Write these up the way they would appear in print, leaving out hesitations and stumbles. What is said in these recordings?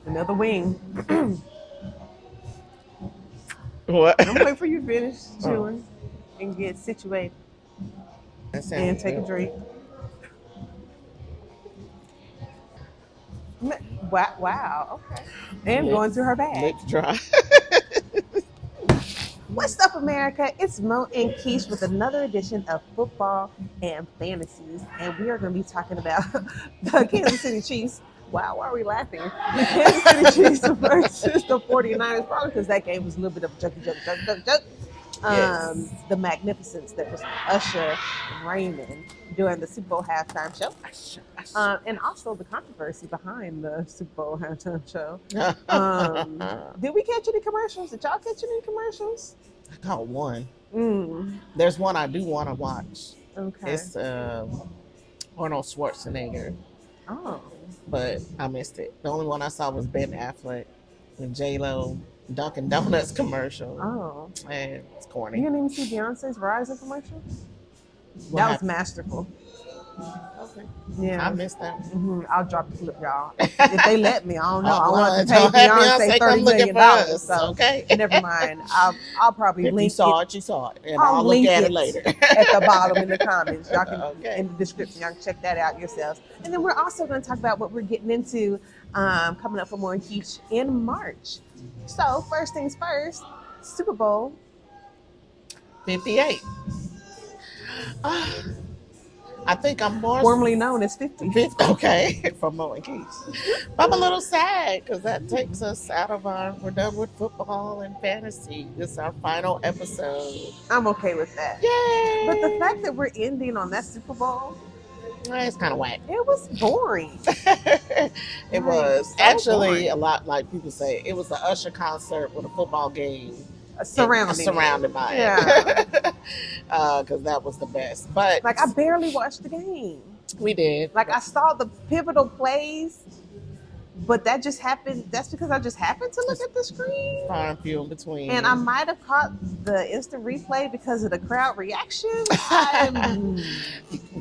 Another wing. What? I'm waiting for you to finish Oh, chewing and get situated that and sounds take a good. drink. Wow, wow, okay. And Lip, going to her bag. lips dry. What's up, America? It's Mo and Keesh with another edition of Football and Fantasies. And we are going to be talking about the Kansas City Chiefs. Wow, why are we laughing? The Kansas City Chiefs versus the 49ers, probably because that game was a little bit of a joke. Yes. The magnificence that was Usher and Raymond during the Super Bowl halftime show. And also the controversy behind the Super Bowl halftime show. Did we catch any commercials? Did y'all catch any commercials? I caught one. Mm, There's one I do want to watch. okay. It's Arnold Schwarzenegger, Oh. but I missed it. The only one I saw was Ben Affleck and J Lo Dunkin' Donuts commercial, Oh. and it's You corny. didn't even see Beyonce's Verizon commercial? What That was happened? masterful. Okay, I Yeah. missed that one. I'll drop the clip, y'all. If they let me, I don't know. I Well, want to pay don't have Beyonce Beyonce come $30 looking million. for us. So Okay. never mind. I'll probably If you link saw it. it, you saw it, and I'll I'll look link at it it later. at the bottom in the comments. Y'all can Okay. in the description. Y'all can check that out yourselves. And then we're also going to talk about what we're getting into coming up for Mo and Keesh in March. So first things first, Super Bowl. 58. I think I'm more Formerly known as 50. Okay, for Mo and Keesh. I'm a little sad because that takes us out of our. We're done with football and fantasy. This is our final episode. I'm okay with that. Yay! But the fact that we're ending on that Super Bowl, It's kind of whack. it was boring. It was so actually boring. a lot like people say. It was the Usher concert with a football game Surrounded by Yeah. it. Because that was the best. But Like I barely watched the game. we did. Like I saw the pivotal plays, but that just happened. That's because I just happened to look at the screen. Far and few in between. And I might have caught the instant replay because of the crowd reaction.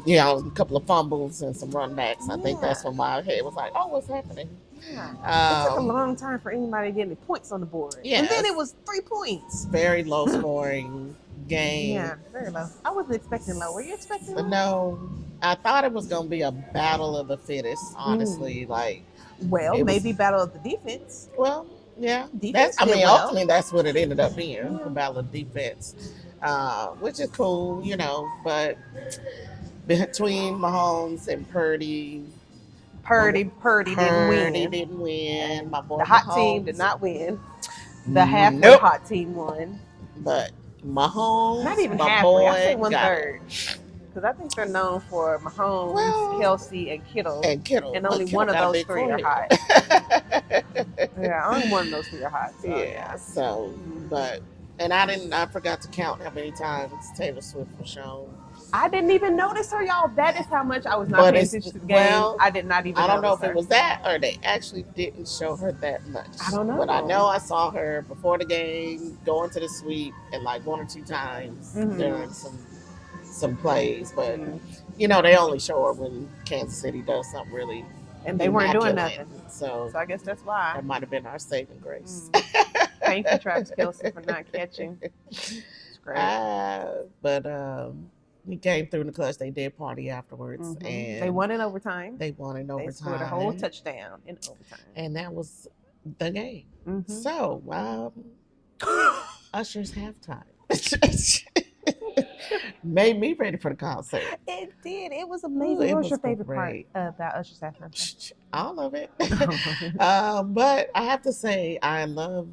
Yeah, a couple of fumbles and some runbacks. I think Yeah. that's when my head was like, "Oh, what's happening?" Yeah. It took a Um, long time for anybody to get any points on the board. Yes. And then it was 3 points. Very low scoring game. Yeah, very low. I wasn't expecting low. Were you expecting low? But no, I thought it was going to be a battle of the fittest. Honestly, like Well, it was- maybe battle of the defense. well, yeah. Defense I mean, did well. ultimately, that's what it ended up being, Yeah. the battle of defense, which is cool, But between Mahomes and Purdy Purdy didn't win. didn't win. My boy The hot Mahomes, team did not win. The halfway Nope. hot team won. But Mahomes, Not even my halfway. I boy, say one got third. Because I think they're known for Mahomes, Well, Kelsey, and Kittle. and Kittle. And But only Kittle one of got a those big 3 are forehead. hot. Yeah, only one of those 3 are hot. So, Yeah. So, but I forgot to count how many times Taylor Swift was shown. I didn't even notice her, y'all. That is how much I was not But paying it's- attention to the game. well, I did not even I don't know notice if her. it was that or they actually didn't show her that much. I don't know. But I know I saw her before the game going to the suite and like 1 or 2 times Mhm. during some plays. But Mhm. they only show her when Kansas City does something really And they weren't doing immaculate. nothing. So So I guess that's why. that might have been our saving grace. Thank you, Travis Kelce, for not catching. It's great. But we came through in the clutch. They did party afterwards, Mhm. and They won in overtime. They won in They overtime. scored a whole touchdown in overtime. And that was the game. Mhm. So, Usher's halftime made me ready for the concert. It did. It was amazing. Ooh, it What was was your favorite great. part about Usher's halftime show? All of it. But I have to say, I love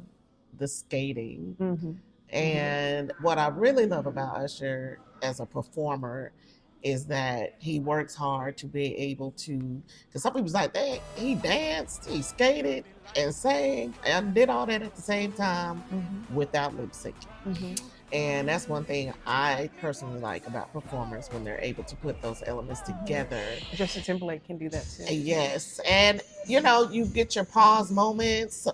the skating. Mm-hmm. And what I really love about Usher as a performer is that he works hard to be able to, because some people's like, he danced, he skated and sang and did all that at the same time without lip syncing. Mm-hmm. And that's one thing I personally like about performers when they're able to put those elements together. Justin Timberlake can do that too. Yes. And, you get your pause moments.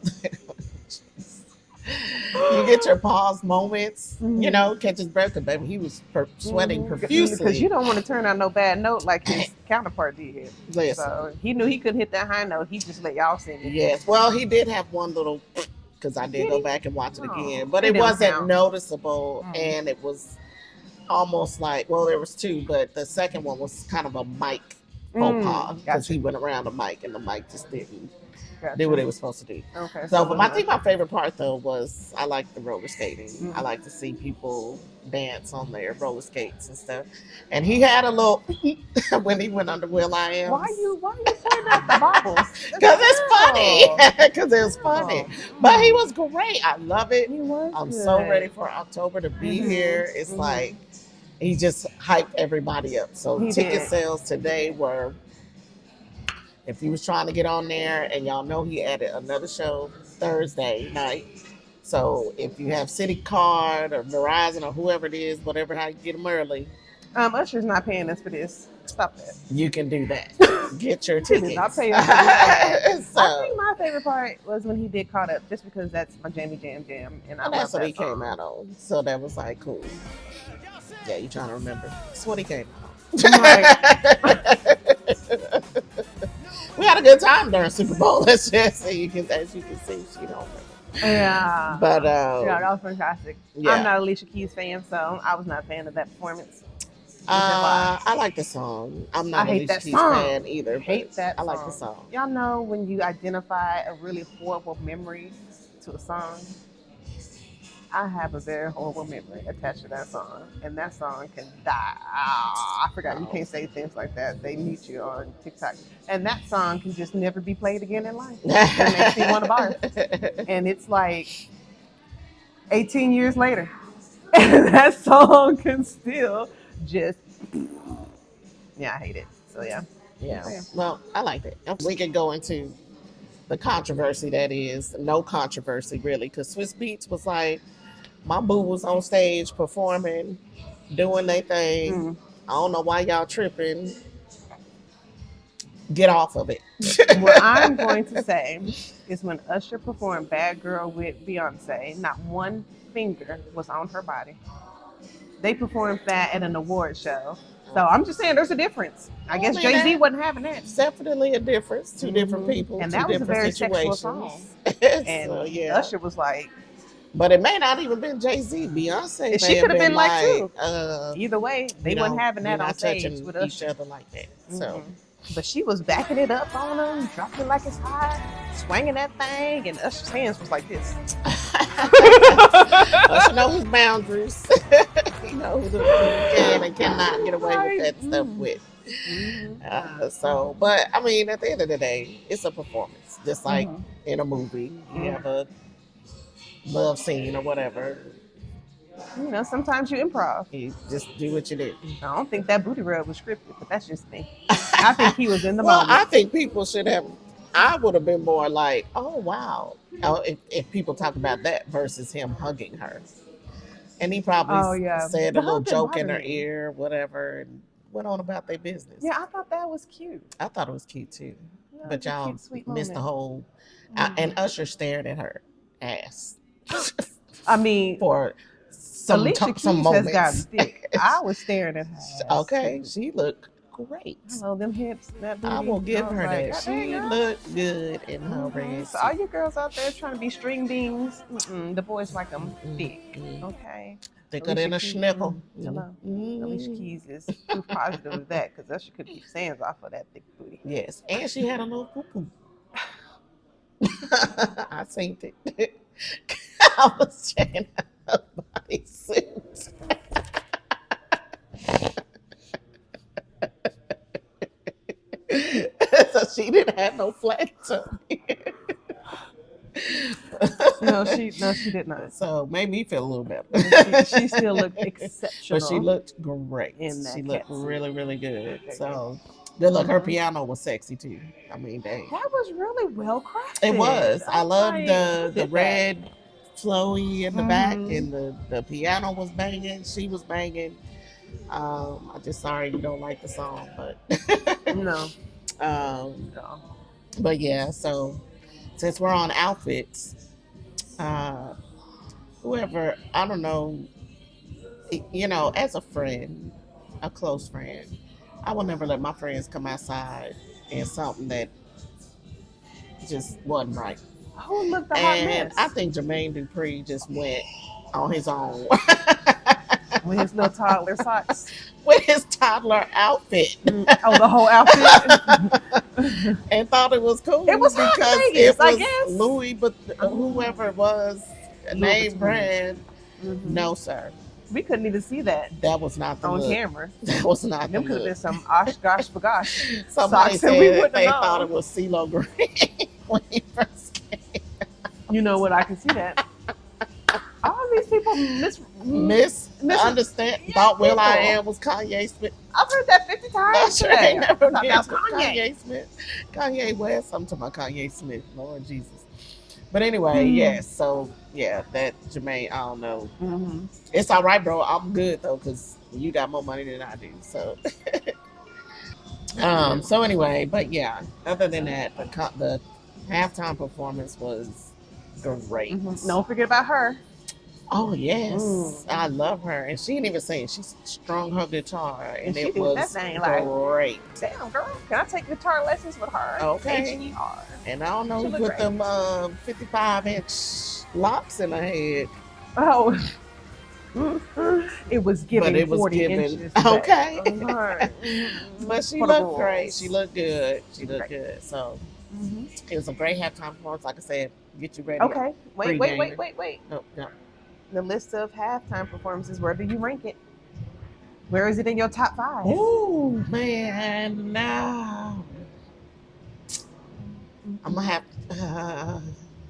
You get your pause moments, Mhm. catch his breath, 'cause baby, he was sweating Because profusely. you don't want to turn out no bad note like his counterpart did. Listen. So he knew he couldn't hit that high note. He just let y'all sing it. Yes. Well, he did have one little, because I did Did go he? back and watch it Oh, again, but it it didn't wasn't count. noticeable, Mm. and it was almost like, well, there was two, but the second one was kind of a mic faux pas because he went around the mic and the mic just didn't do what it was supposed to do. Okay. So, but I think my favorite part though was I like the roller skating. Mm. I like to see people dance on their roller skates and stuff. And he had a little when he went under Will I Am. Why you pointing at the bobbles? Because it's funny. Because it was funny. But he was great. I love it. He was. I'm good. so ready for October to be here. It's like he just hyped everybody up. So He ticket did. sales today were, if he was trying to get on there, and y'all know he added another show Thursday night. So if you have City Card or Verizon or whoever it is, whatever, how you get them early, Usher's not paying us for this. Stop that. you can do that. Get your He tickets. did not pay us for this. So, I think my favorite part was when he did Caught Up, just because that's my Jamie Jam, and I and love that's what that he song. came out on. So that was like cool. Yeah, you trying to remember? That's what he came out. We had a good time during Super Bowl. Let's just say, as you can see, she don't remember. Yeah. But yeah, that was fantastic. Yeah. I'm not a Alicia Keys fan, so I was not a fan of that performance. I like the song. I'm not I a hate Alicia that Keys song. fan either. Hate but that I like song. the song. Y'all know when you identify a really horrible memory to a song? I have a very horrible memory attached to that song, and that song can die. I forgot you can't say things like that. They mute you on TikTok, and that song can just never be played again in life. It makes me want to barf, and it's like 18 years later, and that song can still just. Yeah, I hate it. So yeah. Yeah. Well, I like it. We can go into the controversy that is no controversy really, because Swiss Beats was like, my boo was on stage performing, doing their thing. I don't know why y'all tripping. Get off of it. What I'm going to say is when Usher performed Bad Girl with Beyonce, not one finger was on her body. They performed that at an award show. So I'm just saying there's a difference. I guess Jay-Z wasn't having that. It's definitely a difference. Two different people. And two that was a very situations. sexual song. And So, yeah. Usher was like, but it may not even been Jay-Z. Beyonce. She could have been like too. Uh, Either way, they wasn't having that on stage with each Usher. other like that. So, but she was backing it up on him, dropping it like it's hot, swinging that thing, and Usher's hands was like this. Usher knows his boundaries. He knows who can and cannot get away with that stuff with. So, but I mean, at the end of the day, it's a performance. Just like in a movie, you have a love scene or whatever. You know, sometimes you improv. You just do what you do. I don't think that booty rub was scripted, but that's just me. I think he was in the well, moment. I think people should have. I would have been more like, oh wow, if people talk about that versus him hugging her, and he probably said a little joke in her ear, whatever, and went on about their business. Yeah, I thought that was cute. I thought it was cute too, Yeah, but y'all cute, missed the whole. And Usher stared at her ass. I mean, for Alicia Keys some moments. has gotten thick. I was staring at her ass. Okay, she looked great. Hello, them hips, that booty. I will give her like, that. She looked good in her red. So all you girls out there trying to be string beans, the boys like them thick. Okay. Thicker than a schnipple. Hello. Alicia Keys is proof positive of that because Usher could keep sands off of that thick booty. Yes, and she had a little poo-poo. I seen it. I was checking out her bodysuit. So she didn't have no flat tummy. No, she did not. So made me feel a little better. She still looked exceptional. But she looked great. In that she looked suit. really, really good. So good luck. Her piano was sexy too. I mean, dang. That was really well crafted. It was. I loved like, the red flowy in the back, and the piano was banging. She was banging. I'm just sorry you don't like the song, but no. But yeah, so since we're on outfits, whoever, I don't know, you know, as a friend, a close friend, I will never let my friends come outside in something that just wasn't right. Who looked a hot And I mess think Jermaine Dupri just went on his own with his little toddler socks? with his toddler outfit Oh, the whole outfit. and thought it was cool It was hot because in Vegas, it I was guess. Louis, but whoever it was, Louis name Vuitton. brand. Mm-hmm. No, sir. We couldn't even see that That was not the on look. camera. That was not Them the could have been look. some osh gosh bagosh Somebody socks, and we said wouldn't they have thought known. it was CeeLo Green when he first came. You know what? I can see that. All these people Misunderstand. Yeah, Thought Will I people. Am was Kanye Smith. I've heard that 50 No, times sure today. ain't never I thought did. that was Kanye. Kanye Smith. Kanye West. I'm talking about Kanye Smith. Lord Jesus. But anyway, yes. So yeah, that Jermaine, I don't know. Mm-hmm. It's all right, bro. I'm good though, because you got more money than I do. So so anyway, but yeah, other than that, the halftime performance was great. Mm-hmm. Don't forget about her. Oh yes, I love her, and she didn't even sing. She strung her guitar, and she it did was that thing like, great. Damn, girl, can I take guitar lessons with her? Okay. HER. And I don't know She who looked put them 55-inch locks in her head, Oh, it was giving but it was 40 given inches. okay. Back. But she For the looked great. Bulls. She looked good. She looked Great. good. So it was a great halftime performance. Like I said, get you ready. Okay, wait. No, no. The list of halftime performances, where do you rank it? Where is it in your top 5? Oh man, no. I'm gonna have.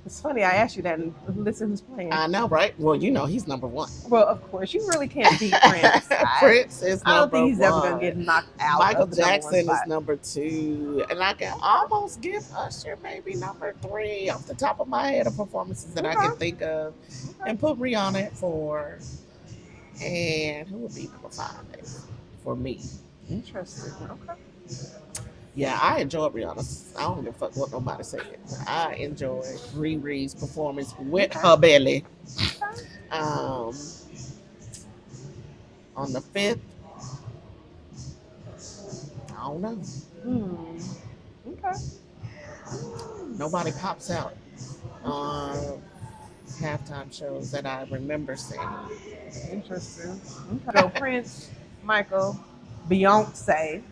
It's funny, I asked you that and listen who's playing. I know, right? Well, you know he's number one. Well, of course, you really can't beat Prince. Prince is number one. I don't think he's ever gonna get knocked out. Michael of the number one Jackson is spot. number 2, and I can almost give Usher maybe number 3 off the top of my head of performances that I can think of, and put Rihanna at 4. And who would be number 5 for me? Interesting. Okay. Yeah, I enjoy Rihanna. I don't give a fuck what nobody said. I enjoy Riri's performance with her belly. On the 5th, I don't know. Okay. Nobody pops out on halftime shows that I remember seeing. Interesting. Okay. So Prince, Michael, Beyonce.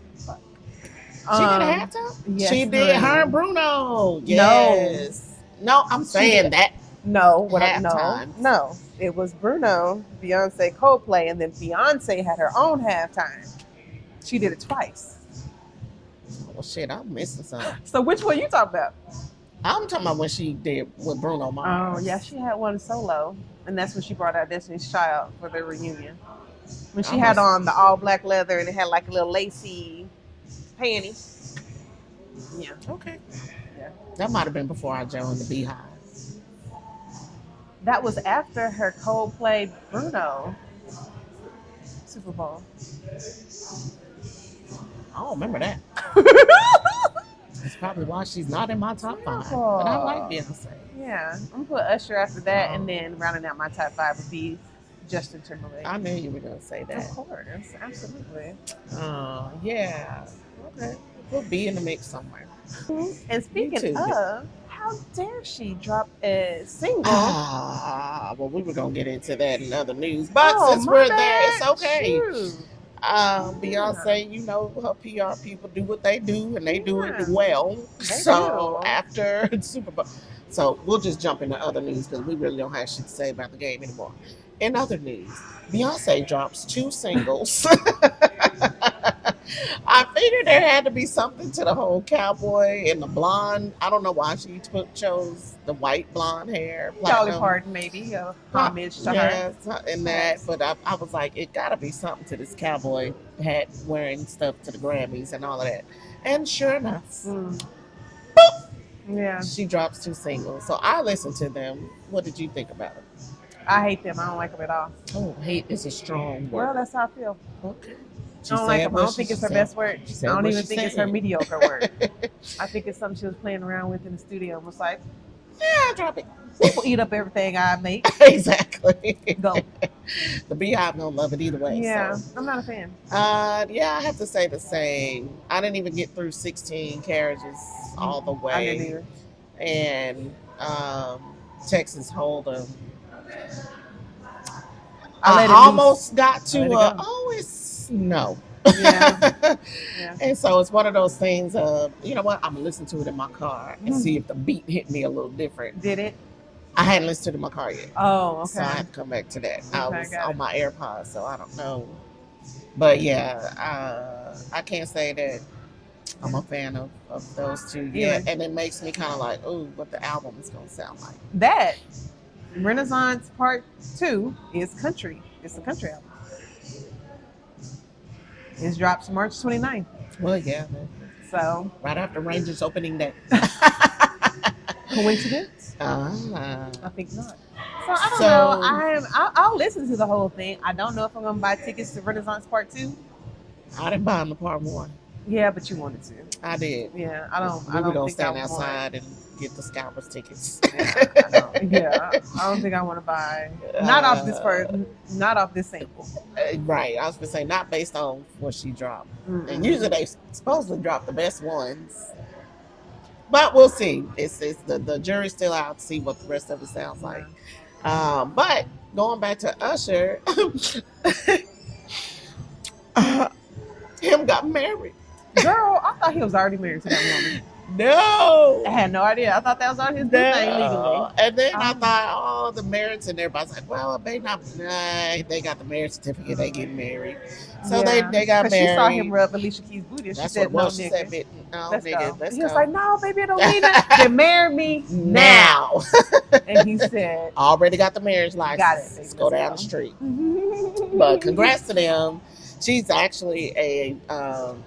She did a halftime? Yes, she did. honey. Her and Bruno. Yes. No, I'm saying that. No, halftime. No. It was Bruno, Beyonce, Coldplay, and then Beyonce had her own halftime. She did it twice. Oh shit, I'm missing something. So which one you talking about? I'm talking about when she did with Bruno Mars. Oh yeah, she had one solo, and that's when she brought out Destiny's Child for their reunion. When she had on the all black leather and it had like a little lacy panties. Yeah. Okay. Yeah. That might have been before I joined the Beehive. That was after her Coldplay Bruno Super Bowl. I don't remember that. That's probably why she's not in my top 5. But I like Beyonce. Yeah. I'm gonna put Usher after that, and then rounding out my top 5 would be Justin Timberlake. I knew you were gonna say that. Of course, absolutely. Yeah. Okay. We'll be in the mix somewhere. And speaking of, how dare she drop a single? Well, we were gonna get into that in other news, but since we're there, it's okay. Shoot. Beyonce, you know, her PR people do what they do, and they do it well. So after Super Bowl, so we'll just jump into other news because we really don't have shit to say about the game anymore. In other news, Beyonce drops 2 singles. I figured there had to be something to the whole cowboy and the blonde. I don't know why she chose the white blonde hair. Dolly Parton, maybe homage to her. And that, but I was like, it got to be something to this cowboy hat wearing stuff to the Grammys and all of that. And sure enough, boop, yeah, she drops 2 singles. So I listened to them. What did you think about it? I hate them. I don't like them at all. Oh, hate is a strong word. Well, that's how I feel. Okay. I don't like them. I don't think it's her best word. I don't even think it's her mediocre word. I think it's something she was playing around with in the studio and was like, Yeah, drop it. People eat up everything I make. Exactly. Go. The Beehive don't love it either way. Yeah, So. I'm not a fan. Yeah, I have to say the same. I didn't even get through 16 carriages all the way. I didn't either. And Texas Hold'em. I I almost got to it's no. Yeah. Yeah. And so it's one of those things of, you know what, I'm gonna listen to it in my car and see if the beat hit me a little different. Did it? I hadn't listened to it in my car yet. Oh, okay. So I have to come back to that. Okay, I was on my AirPods, so I don't know. But yeah, I can't say that I'm a fan of those two yet. And it makes me kind of like, oh, what the album is going to sound like. That Renaissance Part 2 is country. It's a country album. It drops March 29th. Well, yeah. So right after Rangers opening day. Coincidence? I think not. So I don't know. I'll listen to the whole thing. I don't know if I'm gonna buy tickets to Renaissance Part 2. I didn't buy them the Part 1. Yeah, but you wanted to. I did. Yeah, I don't. We were gonna think stand outside and get the scalpers tickets. Yeah, I don't think I want to buy. Not off this first. Not off this sample. Right. I was gonna say not based on what she dropped. And usually they supposedly drop the best ones. But we'll see. It's the jury's still out to see what the rest of it sounds like. But going back to Usher, him got married. Girl, I thought he was already married to that woman. No. I had no idea. I thought that was already his thing legally. And then I thought, the marriage, and everybody's like, well, they got the marriage certificate, they get married. So they got married. She saw him rub Alicia Keys' booty and she said, no, she nigga. said, no, let's nigga, go. let's he go. was like, no, baby, I don't need that. Then marry me now. And he said, already got the marriage license. Got it. Let's go down the street. But congrats to them. She's actually a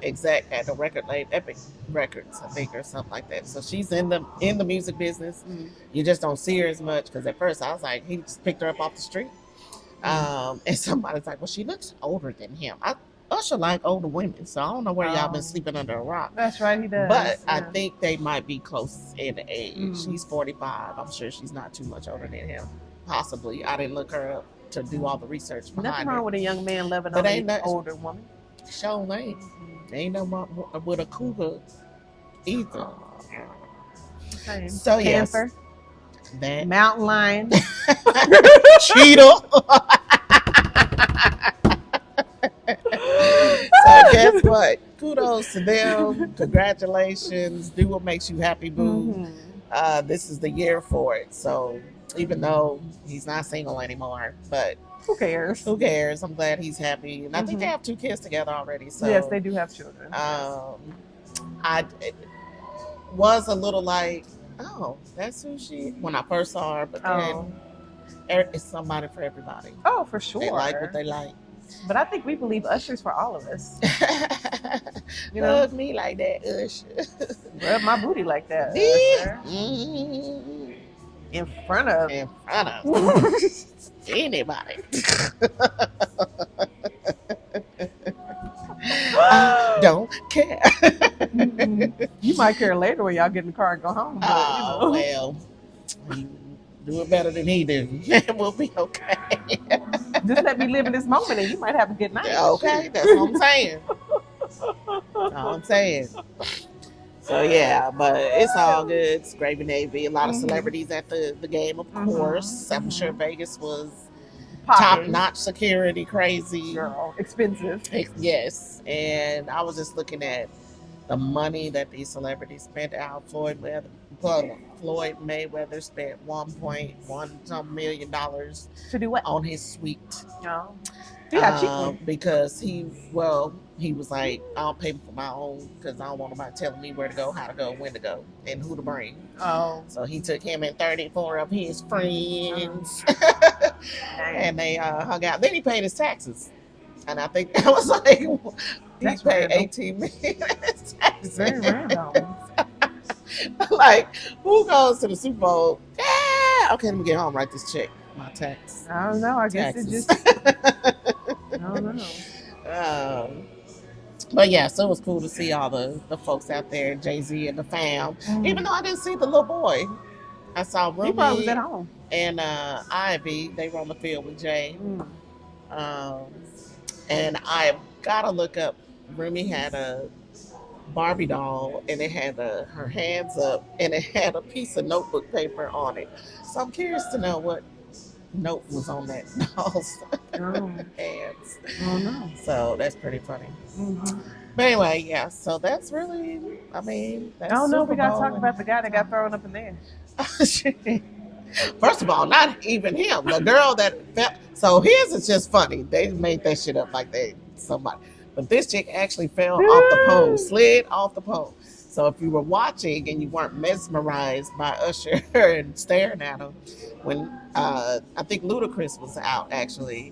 exec at the record label, Epic Records, I think, or something like that. So she's in the music business. You just don't see her as much because at first I was like, he just picked her up off the street. And somebody's like, well, she looks older than him. Usher like older women, so I don't know where y'all been sleeping under a rock. That's right, he does. But I think they might be close in age. He's 45. I'm sure she's not too much older than him. Possibly. I didn't look her up to do all the research behind Nothing wrong with a young man loving an older woman. Show ain't. Ain't no wrong with a cougar either. Okay. So yes, Panther, that mountain lion, cheetah. So guess what? Kudos to them. Congratulations. Do what makes you happy, boo. This is the year for it. So even though he's not single anymore, but who cares? Who cares? I'm glad he's happy. And I think they have 2 kids together already. So yes, they do have children. I was a little like, oh, that's who she, when I first saw her, but then it's somebody for everybody. Oh, for sure. They like what they like. But I think we believe Usher's for all of us. You know? Hug me like that, Usher. Rub my booty like that, Usher. In front of anybody. I don't care. You might care later when y'all get in the car and go home. But, well, you do it better than he did. We'll be okay. Just let me live in this moment and you might have a good night. Okay, that's what I'm saying. So yeah, but it's all good. It's gravy navy. A lot of celebrities at the game, of course. I'm sure Vegas was top-notch security, crazy. Girl, expensive. Yes, and I was just looking at the money that these celebrities spent out. Floyd Mayweather spent $1.1 million to do what on his suite. No. Because he was like, I'll pay for my own because I don't want nobody telling me where to go, how to go, when to go, and who to bring. So he took him and 34 of his friends, and they hung out. Then he paid his taxes, and I think that was like he paid $18 million in his taxes. Very random. Like, who goes to the Super Bowl? Yeah, okay, let me get home, write this check. My tax. I don't know. I guess it just. I don't know. But yeah, so it was cool to see all the folks out there, Jay-Z and the fam. Even though I didn't see the little boy. I saw He probably was Rumi at home. and Ivy. They were on the field with Jay. Mm. Um, and I gotta look up. Rumi had a Barbie doll, and it had her hands up, and it had a piece of notebook paper on it. So I'm curious to know what note was on that doll's hands. Oh no. So that's pretty funny. Mm-hmm. But anyway, yeah. So that's really, I mean, that's Oh no, Super we gotta Bowl talk and- about the guy that got thrown up in there. First of all, not even him. The girl that fell. So his is just funny. They made that shit up like they somebody. But this chick actually fell off the pole, slid off the pole. So if you were watching and you weren't mesmerized by Usher and staring at him, when I think Ludacris was out actually,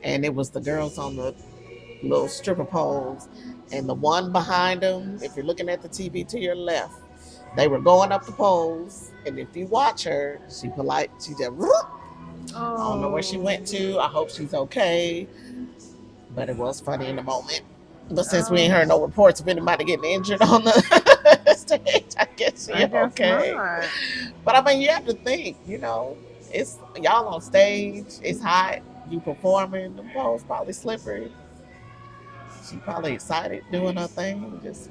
and it was the girls on the little stripper poles, and the one behind them, if you're looking at the TV to your left, they were going up the poles, and if you watch her, she polite. She just, I don't know where she went to. I hope she's okay. But it was funny in the moment. But since we ain't heard no reports of anybody getting injured on the stage, I guess she's okay. Not. But I mean, you have to think, it's y'all on stage, it's hot, you performing, the pole's probably slippery. She probably excited doing her thing. Just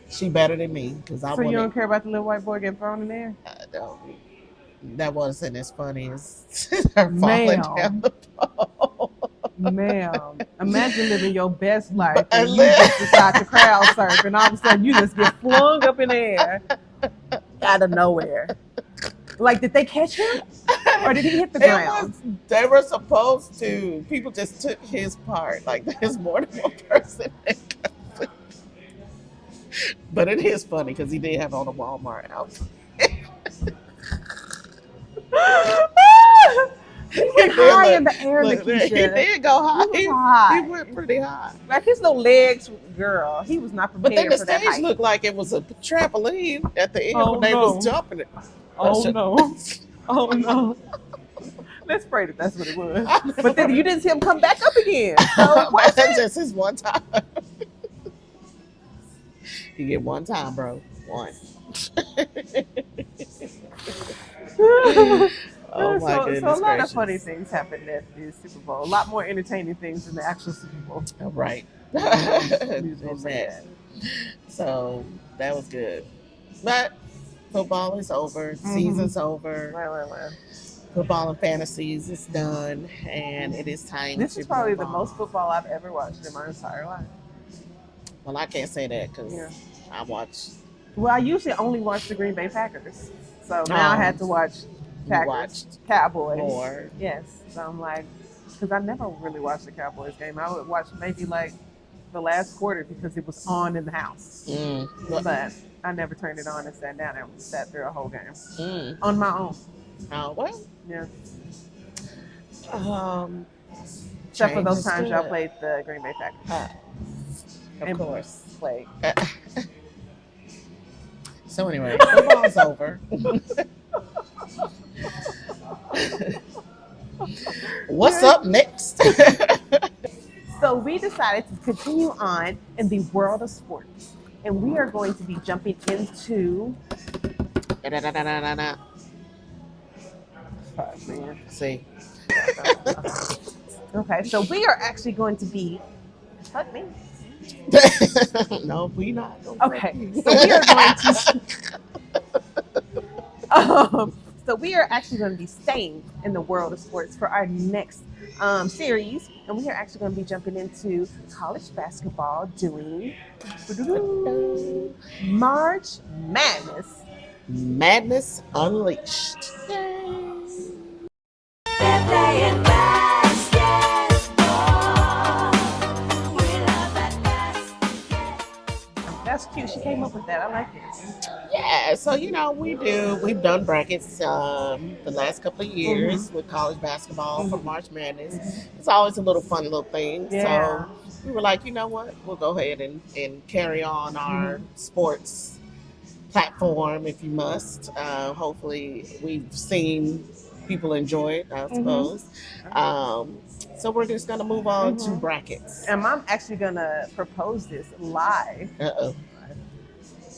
she better than me because I. So you don't care about the little white boy getting thrown in there? That wasn't as funny as her falling down the pole. Ma'am, imagine living your best life and you just decide to crowd surf, and all of a sudden you just get flung up in the air out of nowhere. Like, did they catch him, or did he hit the ground? They were supposed to. People just took his part. Like, there's more than one person. But it is funny because he did have on a Walmart outfit. He went high in the air, Keisha. He did go high. He was high. He went pretty high. Like, his little legs, girl. He was not prepared for that. But for then the that stage height. looked like it was a trampoline at the end when they was jumping it. Oh no! Oh no! Let's pray that that's what it was. But then you didn't see him come back up again. So that's just his one time. You get one time, bro. One. Oh my goodness. So a lot of funny things happened at the Super Bowl. A lot more entertaining things than the actual Super Bowl. Right. So that was good. But football is over. Season's over. Right. Football and fantasies is done, and it is time. This is probably the most football I've ever watched in my entire life. Well, I can't say that because I watch. Well, I usually only watch the Green Bay Packers, so now I had to watch Packers, Cowboys. More. Yes, so I'm like, because I never really watched the Cowboys game. I would watch maybe like the last quarter because it was on in the house, but I never turned it on and sat down and sat through a whole game on my own. Oh well. Yeah. Except for those times y'all played the Green Bay Packers. Of course. Played. So anyway, football's over. What's up next? So we decided to continue on in the world of sports, and we are going to be jumping into. See. Okay, so we are actually going to be. Fuck me. No, we not. Okay, so we are going to. So we are actually going to be staying in the world of sports for our next series, and we are actually going to be jumping into college basketball, doing March Madness. Madness Unleashed. Yay. They're playing basketball. We love that basket. That's cute. She came up with that. I like it. Yeah, so we've done brackets the last couple of years with college basketball for March Madness. It's always a little fun little thing. Yeah. So we were like, you know what? We'll go ahead and carry on our sports platform if you must. Hopefully we've seen people enjoy it, I suppose. So we're just going to move on to brackets. And I'm actually going to propose this live. Uh-oh.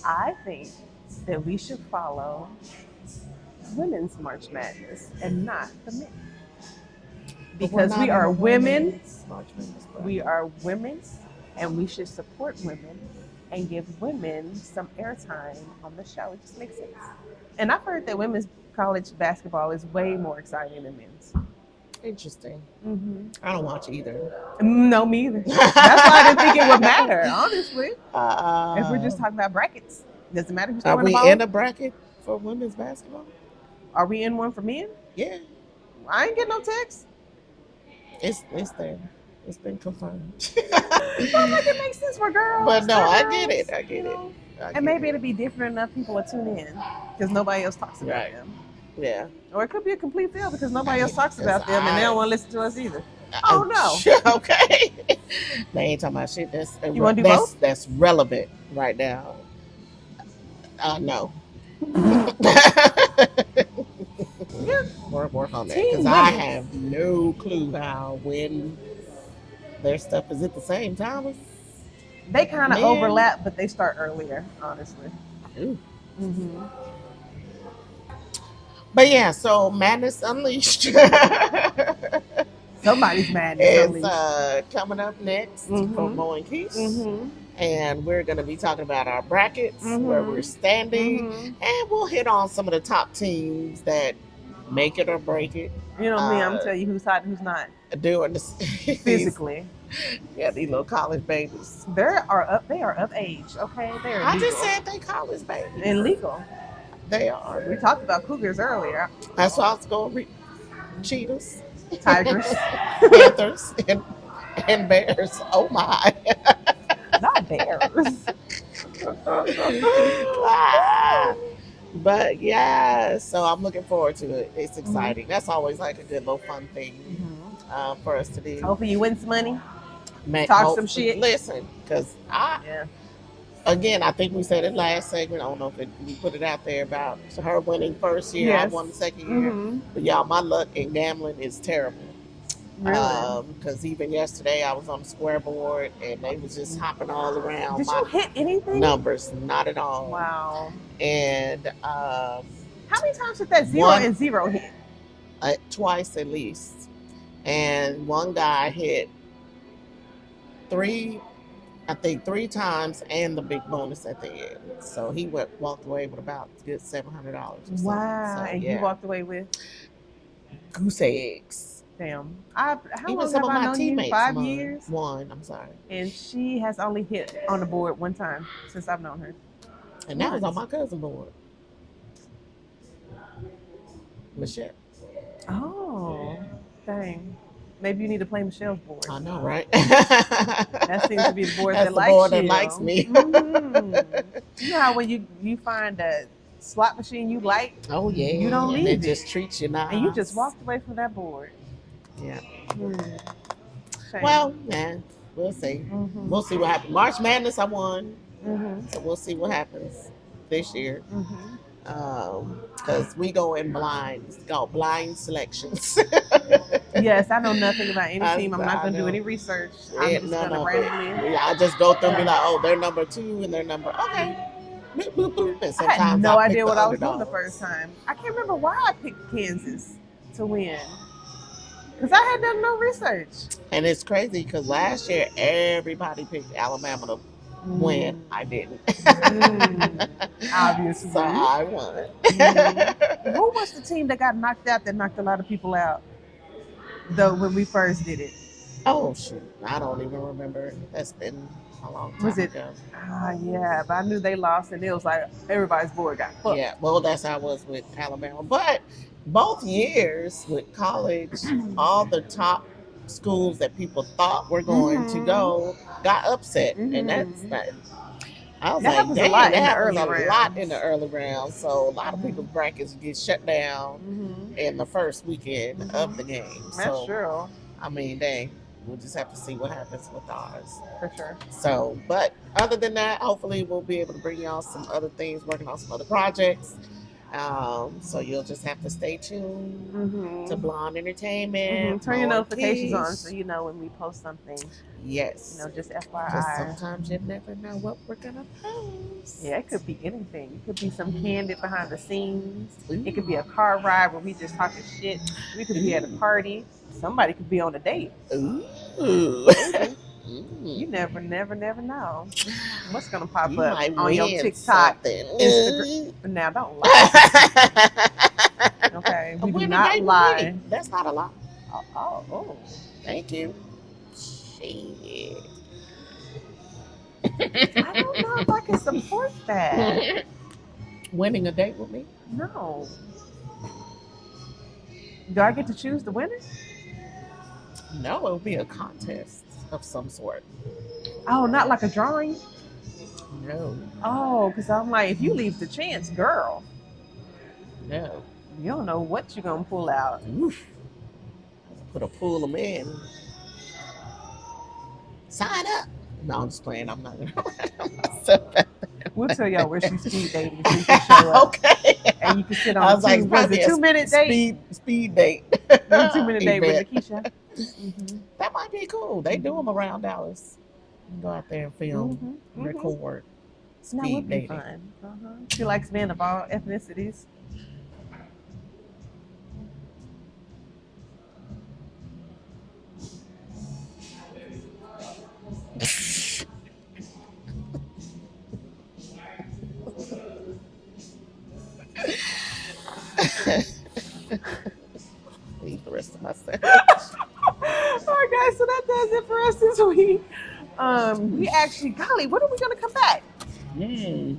I think that we should follow women's March Madness and not the men. But we're Because not we in are a women, women's March Madness bracket. we are women, and we should support women and give women some airtime on the show. It just makes sense. And I've heard that women's college basketball is way more exciting than men's. Interesting. Mm-hmm. I don't watch either. No, me either. That's why I didn't think it would matter, honestly. If we're just talking about brackets, does it matter who's Are throwing the we ball? in a bracket for women's basketball? Are we in one for men? Yeah, I ain't getting no text. it's there. It's been confirmed. Well, like it makes sense for girls. But no, for I girls, get it. I get you it. know? I get And maybe it. it'll be different enough people will tune in because nobody else talks about Right. them. Yeah. Or it could be a complete fail because nobody else talks about them and they don't want to listen to us either. Oh, no. Okay. They ain't talking about shit. You wanna do both? That's relevant right now. No. Yeah. Work on that Team because I women. have no clue how when their stuff is at the same time as. They kind of Man. overlap, but they start earlier, honestly. Ooh. Mm-hmm. But yeah, so Madness Unleashed Somebody's madness is unleashed. coming up next Mhm. for Mo and Keesh. Mm-hmm. And we're going to be talking about our brackets, Mhm. where we're standing, Mm-hmm. and we'll hit on some of the top teams that make it or break it You know me, I'm gonna tell you who's hot and who's not during this physically. Yeah, these little college babies. They are of age, okay? They are I legal. just said they college babies. And legal. They are. We talked about cougars earlier. That's why I was going to read cheetahs, Tigers. panthers, and bears. Oh my. Not bears. But yeah, so I'm looking forward to it. It's exciting. That's always like a good little fun thing for us to do. Hopefully you win some money. Make- Talk hope- some shit. Listen, because Yeah. again, I think we said it last segment. I don't know if we put it out there about her winning first year. I Yes. won the second year. Mm-hmm. But y'all, my luck in gambling is terrible. Really? Because even yesterday I was on the square board and they was just hopping all around. Did my you hit anything? numbers, not at all. Wow. And How many times did that 0 One. and 0 hit? twice at least. And one guy hit three times and the big bonus at the end. So he walked away with about a good $700 or something. Wow. So, And yeah. you walked away with? Goose eggs. Damn. How Even long some have of I my known you? teammates 5 won. years? One, I'm sorry. And she has only hit on the board one time since I've known her. And that was Nice. on my cousin board. Michelle. Oh, dang. Maybe you need to play Michelle's board. I know, right? That seems to be the board That's that the likes board you. that likes me. Mhm. You know how when you find a slot machine you like Oh yeah. You don't and leave it it. just treats you nice. and you just walked away from that board. Yeah. Shame. Well, man, we'll see. Mhm. We'll see what happens. March Madness, I won, Mhm. so we'll see what happens this year. Mhm. Because we go in blind. It's called blind selections. Yes, I know nothing about any I- team. I'm I not going to do know. any research. I'm Yeah, just none going to of it. randomly. Yeah, I just go through and be like, oh, they're number 2 and they're number okay. Boop, boop, boop. And I sometimes had no pick idea the what I was doing the underdogs. first time. I can't remember why I picked Kansas to win. Because I had done no research. And it's crazy because last year everybody picked Alabama to win. I didn't. Obviously. So I won. Who was the team that got knocked out that knocked a lot of people out? Though when we first did it. Oh shoot, I don't even remember. That's been a long time Was it- ago. Yeah, but I knew they lost and it was like everybody's board got fucked. Yeah, well, that's how I was with Alabama. But both years with college, all the top schools that people thought were going to go got upset, and that's not. I was That like, happens a damn, lot that in the happens early a lot rounds. in the early rounds. So a lot of people's brackets get shut down in the first weekend of the game. That's So true. I mean, dang, we'll just have to see what happens with ours. For sure. So, but other than that, hopefully we'll be able to bring y'all some other things, working on some other projects. So you'll just have to stay tuned Mm-hmm. to Blonde Entertainment. Turn your Mo and notifications on so Keesh. you know when we post something. Yes. Just Because FYI. sometimes you never know what we're gonna post. Yeah, it could be anything. It could be some candid behind the scenes. It could be a car ride where we just talking shit. We could be at a party. Somebody could be on a date. Ooh. Maybe. Mm. You never know what's gonna pop You up might on your win TikTok, something. Instagram. Now don't lie. Okay, we do Win a not date with lie. me. That's not a lie. Oh. Thank you. Shit. I don't know if I can support that. Winning a date with me? No. Do I get to choose the winner? No, it would be a contest of some sort. Oh, not like a drawing? No. Oh, because I'm like, if you leave the chance, girl, No. you don't know what you're going to pull out. Oof. Put a pool of men. Sign up. No, I'm just playing. I'm not gonna. We'll tell y'all where she's speed dating so you can show up. Okay. And you can sit I on was like, was probably it a 2-minute date? speed date. 2-minute date with Event. Lakeisha. Mm-hmm. That might be cool. They do them around Dallas. You can go out there and film, record. That Speed would be dating. fun. She likes men of all ethnicities. Eat the rest of my sandwich. All right, guys. So that does it for us this week. We actually, golly, when are we gonna come back? You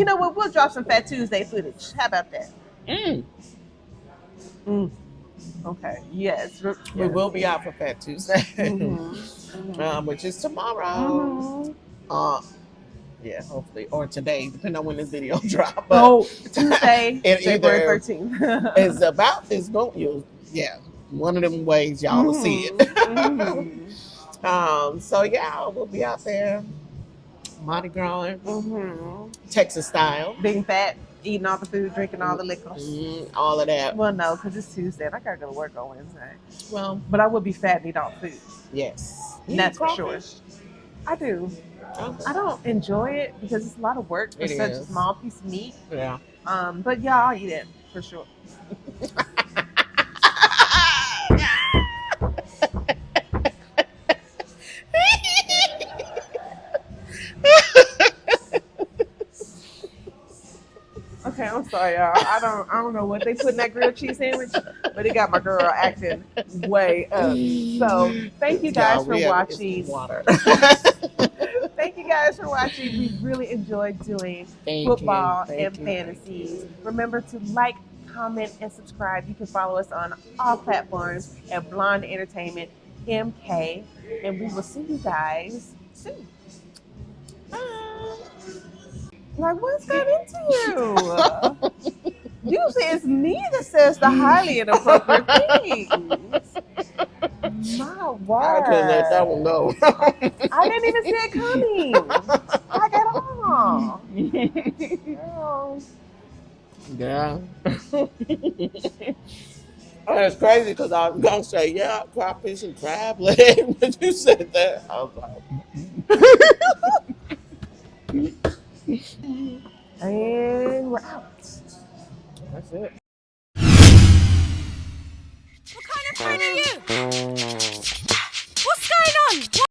know what? We'll drop some Fat Tuesday footage. How about that? Okay. Yes. We will be out for Fat Tuesday, which is tomorrow. Yeah, hopefully, or today, depending on when this video drops. Tuesday, February 13th. It's going. Yeah, one of them ways y'all will see it. So yeah, we'll be out there, Mardi Gras, Texas style, Being fat, eating all the food, drinking all the liquors. all of that. Well, no, because it's Tuesday and I gotta go to work on Wednesday. Well, but I would be fat and eat all food. Yes, That's for sure. I do. Okay. I don't enjoy it because it's a lot of work for such a small piece of meat. Yeah. But yeah, I'll eat it for sure. Okay, I'm sorry, y'all. I don't know what they put in that grilled cheese sandwich, but it got my girl acting way up. So thank you guys for watching. Thank you guys for watching. We really enjoyed doing football and fantasies. Remember to like, comment, and subscribe. You can follow us on all platforms at Blondentertainmentmk, and we will see you guys soon. Bye. Like, what's got into you? Usually it's me that says the highly inappropriate things. My word. I couldn't let that one go. I didn't even see it coming. Like at all. Yeah. It's crazy because I was going to say, yeah, crawfish and crab leg, but you said that. I was like, And we're out. that's it.